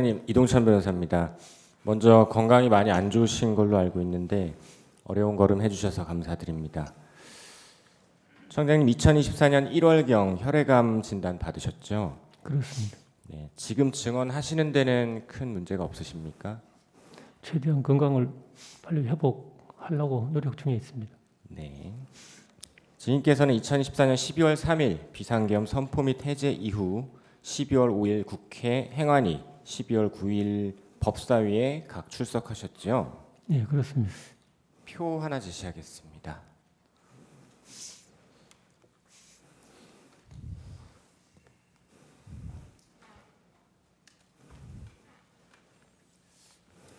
청장님, 이동찬 변호사입니다. 먼저 건강이 많이 안 좋으신 걸로 알고 있는데 어려운 걸음 해주셔서 감사드립니다. 청장님, 2024년 1월경 혈액암 진단 받으셨죠? 그렇습니다. 네, 지금 증언하시는 데는 큰 문제가 없으십니까? 최대한 건강을 빨리 회복하려고 노력 중에 있습니다. 네. 증인께서는 2024년 12월 3일 비상계엄 선포 및 해제 이후 12월 5일 국회 행안위, 12월 9일 법사위에 각 출석하셨죠? 네, 그렇습니다. 표 하나 제시하겠습니다.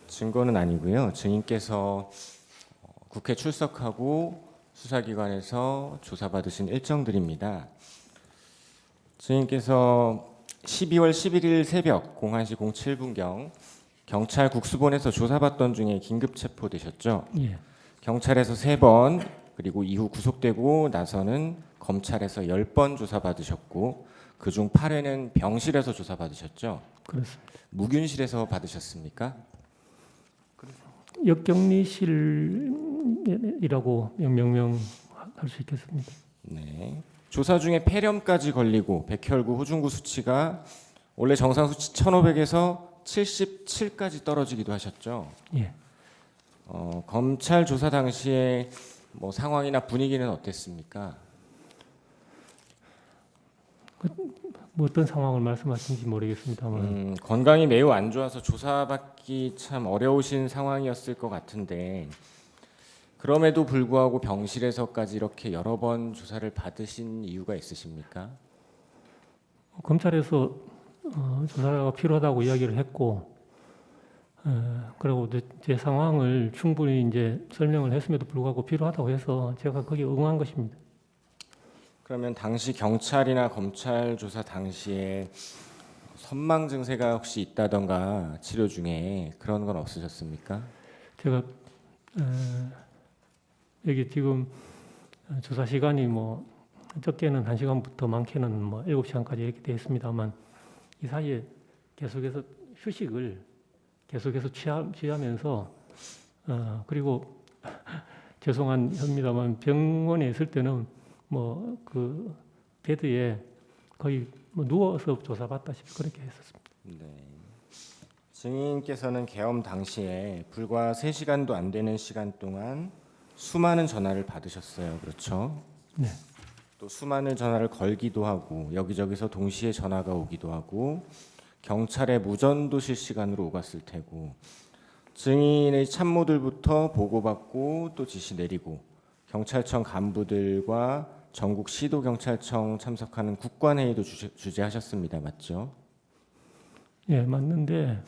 증거는 아니고요. 증인께서 국회 출석하고 수사기관에서 조사받으신 일정들입니다. 증인께서 12월 11일 새벽 01시 07분경 경찰 국수본에서 조사받던 중에 긴급 체포되셨죠. 예, 경찰에서 3번 그리고 이후 구속되고 나서는 검찰에서 10번 조사받으셨고 그중 8회는 병실에서 조사받으셨죠. 그렇습니다. 무균실에서 받으셨습니까? 역격리실이라고 명명할 수 있겠습니다. 네. 조사 중에 폐렴까지 걸리고 백혈구, 호중구 수치가 원래 정상 수치 1,500에서 77까지 떨어지기도 하셨죠. 예, 검찰 조사 당시에 뭐 상황이나 분위기는 어땠습니까? 뭐 어떤 상황을 말씀하시는지 모르겠습니다만 건강이 매우 안 좋아서 조사받기 참 어려우신 상황이었을 것 같은데 그럼에도 불구하고 병실에서까지 이렇게 여러 번 조사를 받으신 이유가 있으십니까? 검찰에서 조사가 필요하다고 이야기를 했고, 그리고 제 상황을 충분히 이제 설명을 했음에도 불구하고 필요하다고 해서 제가 거기에 응한 것입니다. 그러면 당시 경찰이나 검찰 조사 당시에 선망 증세가 혹시 있다던가 치료 중에 그런 건 없으셨습니까? 제가 여기 지금 조사 시간이 뭐 적게는 1시간부터 많게는 뭐 7시간까지 이렇게 되어 있습니다만 이 사이에 계속해서 휴식을 계속해서 취하면서 그리고 죄송한 협니다만 병원에 있을 때는 뭐 그 베드에 거의 뭐 누워서 조사받다시피 그렇게 했었습니다. 네. 증인께서는 계엄 당시에 불과 3시간도 안 되는 시간 동안 수많은 전화를 받으셨어요. 그렇죠? 네, 또 수많은 전화를 걸기도 하고 여기저기서 동시에 전화가 오기도 하고 경찰의 무전도 실시간으로 오갔을 테고 증인의 참모들부터 보고받고 또 지시 내리고 경찰청 간부들과 전국 시도경찰청 참석하는 국관회의도 주재하셨습니다. 맞죠? 예, 맞는데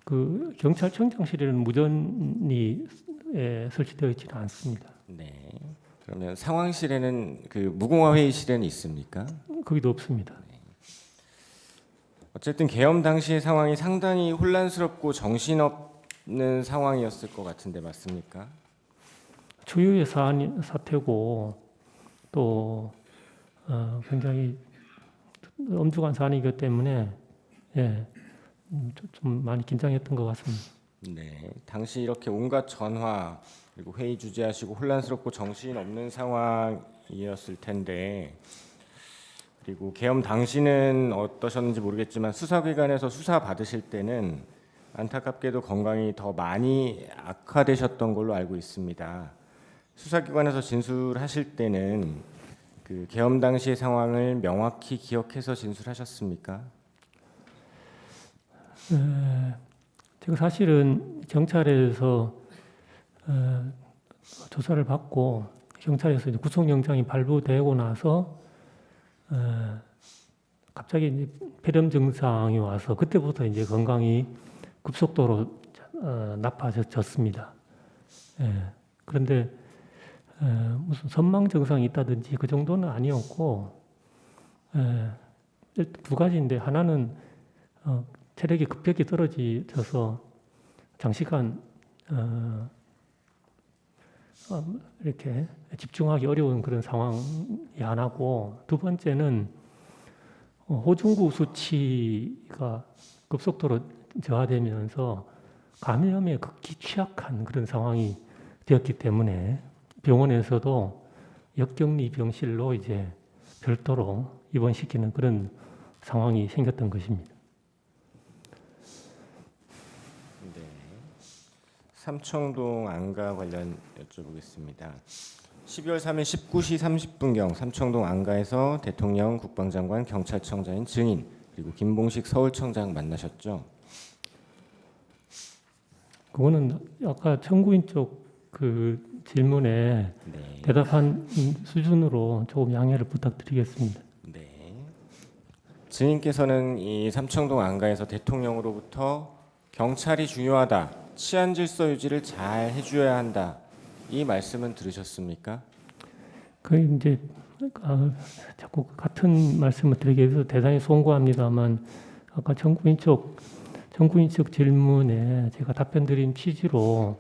그 경찰청장실에는 무전이 설치되어 있지는 않습니다. 네. 그러면 상황실에는 그 무공화 회의실에는 있습니까? 거기도 없습니다. 어쨌든 계엄 당시의 상황이 상당히 혼란스럽고 정신없는 상황이었을 것 같은데 맞습니까? 초유의 사태고 또 굉장히 엄중한 사안이기 때문에 예, 좀 많이 긴장했던 것 같습니다. 네. 당시 이렇게 온갖 전화 그리고 회의 주재하시고 혼란스럽고 정신없는 상황이었을 텐데 그리고 계엄 당시는 어떠셨는지 모르겠지만 수사기관에서 수사 받으실 때는 안타깝게도 건강이 더 많이 악화되셨던 걸로 알고 있습니다. 수사기관에서 진술하실 때는 그 계엄 당시의 상황을 명확히 기억해서 진술하셨습니까? 제가 사실은 경찰에서 조사를 받고 경찰에서 이제 구속영장이 발부되고 나서 갑자기 이제 폐렴 증상이 와서 그때부터 이제 건강이 급속도로 나빠졌습니다. 그런데 무슨 선망 증상이 있다든지 그 정도는 아니었고 두 가지인데 하나는 체력이 급격히 떨어져서 장시간 이렇게 집중하기 어려운 그런 상황이 하나고 두 번째는 호중구 수치가 급속도로 저하되면서 감염에 극히 취약한 그런 상황이 되었기 때문에 병원에서도 역격리 병실로 이제 별도로 입원시키는 그런 상황이 생겼던 것입니다. 네. 삼청동 안가 관련 여쭤보겠습니다. 12월 3일 19시 30분경 삼청동 안가에서 대통령, 국방장관, 경찰청장인 증인 그리고 김봉식 서울청장 만나셨죠? 그거는 아까 청구인 쪽 그 질문에 네. 대답한 수준으로 조금 양해를 부탁드리겠습니다. 네. 증인께서는 이 삼청동 안가에서 대통령으로부터 경찰이 중요하다, 치안 질서 유지를 잘 해줘야 한다 이 말씀은 들으셨습니까? 그 이제 자꾸 같은 말씀을 드리게 해서 대단히 송구합니다만 아까 청구인 쪽 질문에 제가 답변 드린 취지로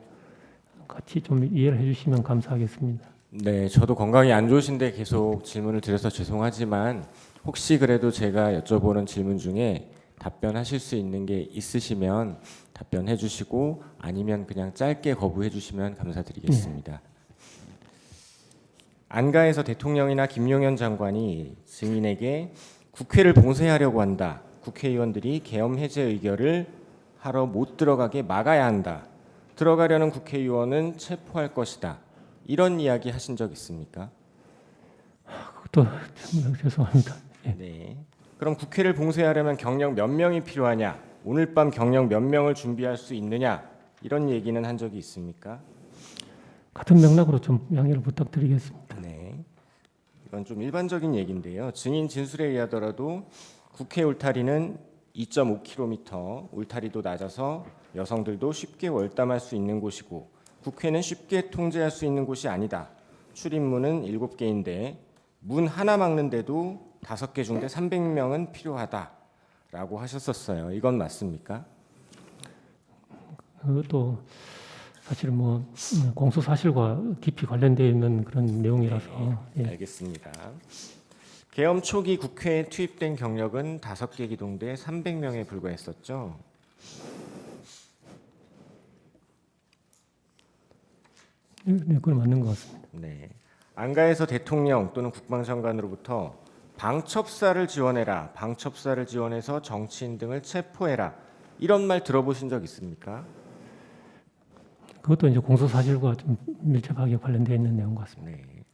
같이 좀 이해를 해주시면 감사하겠습니다. 네, 저도 건강이 안 좋으신데 계속 질문을 드려서 죄송하지만 혹시 그래도 제가 여쭤보는 질문 중에 답변하실 수 있는 게 있으시면 답변해 주시고 아니면 그냥 짧게 거부해 주시면 감사드리겠습니다. 안가에서 대통령이나 김용현 장관이 증인에게 국회를 봉쇄하려고 한다. 국회의원들이 계엄 해제 의결을 하러 못 들어가게 막아야 한다. 들어가려는 국회의원은 체포할 것이다. 이런 이야기 하신 적 있습니까? 그것도 죄송합니다. 예. 네. 그럼 국회를 봉쇄하려면 경력 몇 명이 필요하냐? 오늘 밤 경력 몇 명을 준비할 수 있느냐? 이런 얘기는 한 적이 있습니까? 같은 맥락으로 좀 양해를 부탁드리겠습니다. 네. 이건 좀 일반적인 얘기인데요. 증인 진술에 의하더라도 국회 울타리는 2.5km, 울타리도 낮아서 여성들도 쉽게 월담할 수 있는 곳이고 국회는 쉽게 통제할 수 있는 곳이 아니다. 출입문은 7개인데 문 하나 막는데도 5개 중대 300명은 필요하다라고 하셨었어요. 이건 맞습니까? 그것도 사실 뭐 공소 사실과 깊이 관련되어 있는 그런 내용이라서 예. 알겠습니다. 계엄 초기 국회에 투입된 경력은 5개 기동대 300명에 불과했었죠. 네, 그건 맞는 것 같습니다. 네. 안가에서 대통령 또는 국방장관으로부터 방첩사를 지원해라, 방첩사를 지원해서 정치인 등을 체포해라 이런 말 들어보신 적 있습니까? 그것도 이제 공소 사실과 좀 밀접하게 관련되어 있는 내용 같습니다. 네.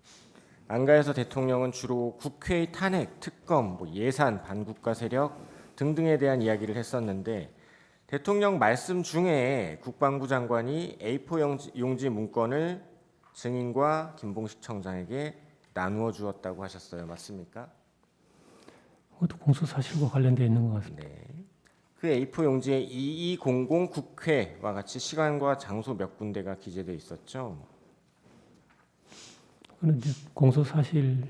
안가에서 대통령은 주로 국회의 탄핵, 특검, 예산, 반국가 세력 등등에 대한 이야기를 했었는데 대통령 말씀 중에 국방부 장관이 A4 용지 문건을 증인과 김봉식 청장에게 나누어 주었다고 하셨어요. 맞습니까? 그것도 공소 사실과 관련되어 있는 것 같습니다. 네. 그 A4 용지에 2200 국회와 같이 시간과 장소 몇 군데가 기재되어 있었죠. 그건 이제 공소 사실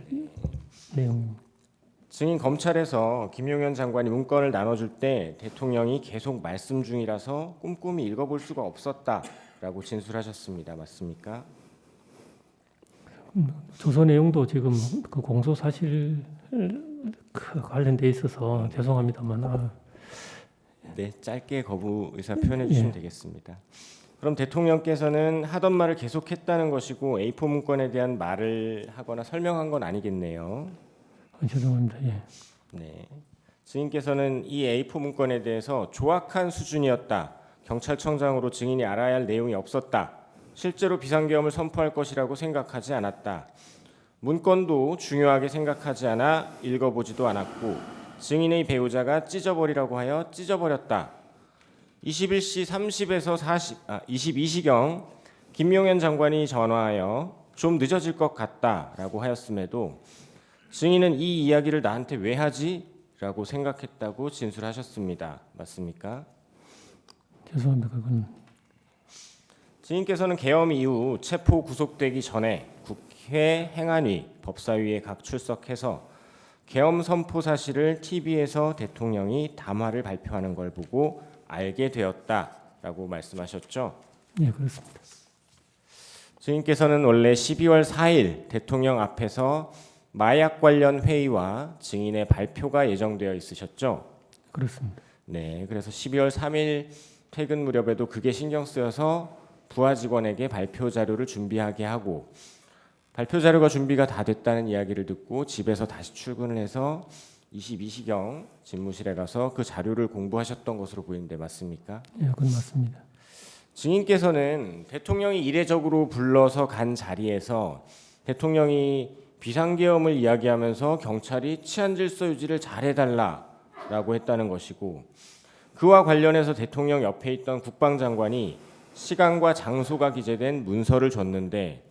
내용입니다. 증인 검찰에서 김용현 장관이 문건을 나눠줄 때 대통령이 계속 말씀 중이라서 꼼꼼히 읽어볼 수가 없었다라고 진술하셨습니다. 맞습니까? 조서 내용도 지금 그 공소 사실 관련돼 있어서 죄송합니다만 네, 짧게 거부 의사 표현해 주시면 되겠습니다. 그럼 대통령께서는 하던 말을 계속했다는 것이고 A4 문건에 대한 말을 하거나 설명한 건 아니겠네요. 죄송합니다. 예. 네. 증인께서는 이 A4 문건에 대해서 조악한 수준이었다. 경찰청장으로 증인이 알아야 할 내용이 없었다. 실제로 비상계엄을 선포할 것이라고 생각하지 않았다. 문건도 중요하게 생각하지 않아 읽어보지도 않았고 증인의 배우자가 찢어버리라고 하여 찢어버렸다. 21시 30에서 22시경 김용현 장관이 전화하여 좀 늦어질 것 같다라고 하였음에도 증인은 이 이야기를 나한테 왜 하지? 라고 생각했다고 진술하셨습니다. 맞습니까? 죄송합니다. 그건 증인께서는 계엄 이후 체포 구속되기 전에 국회 행안위, 법사위에 각 출석해서 계엄 선포 사실을 TV에서 대통령이 담화를 발표하는 걸 보고 알게 되었다라고 말씀하셨죠. 네, 그렇습니다. 증인께서는 원래 12월 4일 대통령 앞에서 마약 관련 회의와 증인의 발표가 예정되어 있으셨죠. 그렇습니다. 네, 그래서 12월 3일 퇴근 무렵에도 그게 신경 쓰여서 부하 직원에게 발표 자료를 준비하게 하고 발표 자료가 준비가 다 됐다는 이야기를 듣고 집에서 다시 출근을 해서 22시경 집무실에 가서 그 자료를 공부하셨던 것으로 보이는데 맞습니까? 예, 그건 맞습니다. 증인께서는 대통령이 이례적으로 불러서 간 자리에서 대통령이 비상계엄을 이야기하면서 경찰이 치안질서 유지를 잘해달라라고 했다는 것이고 그와 관련해서 대통령 옆에 있던 국방장관이 시간과 장소가 기재된 문서를 줬는데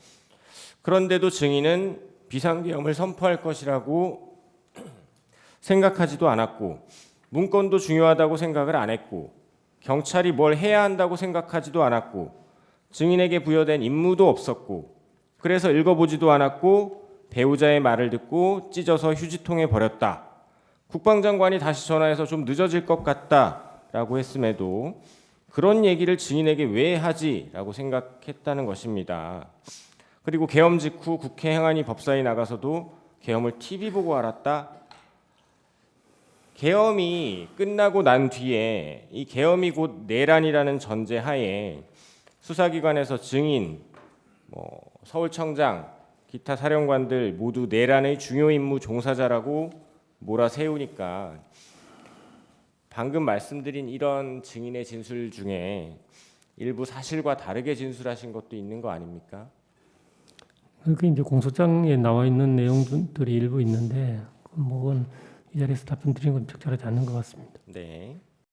그런데도 증인은 비상계엄을 선포할 것이라고 생각하지도 않았고 문건도 중요하다고 생각을 안 했고 경찰이 뭘 해야 한다고 생각하지도 않았고 증인에게 부여된 임무도 없었고 그래서 읽어보지도 않았고 배우자의 말을 듣고 찢어서 휴지통에 버렸다. 국방장관이 다시 전화해서 좀 늦어질 것 같다라고 했음에도 그런 얘기를 증인에게 왜 하지라고 생각했다는 것입니다. 그리고 계엄 직후 국회 행안위 법사위 나가서도 계엄을 TV 보고 알았다. 계엄이 끝나고 난 뒤에 이 계엄이 곧 내란이라는 전제 하에 수사기관에서 증인, 서울청장, 기타 사령관들 모두 내란의 중요 임무 종사자라고 몰아세우니까 방금 말씀드린 이런 증인의 진술 중에 일부 사실과 다르게 진술하신 것도 있는 거 아닙니까? 그게 이제 공소장에 나와 있는 내용들이 일부 있는데 그건 이 자리에서 답변 드리는 건 적절하지 않는 것 같습니다. 네.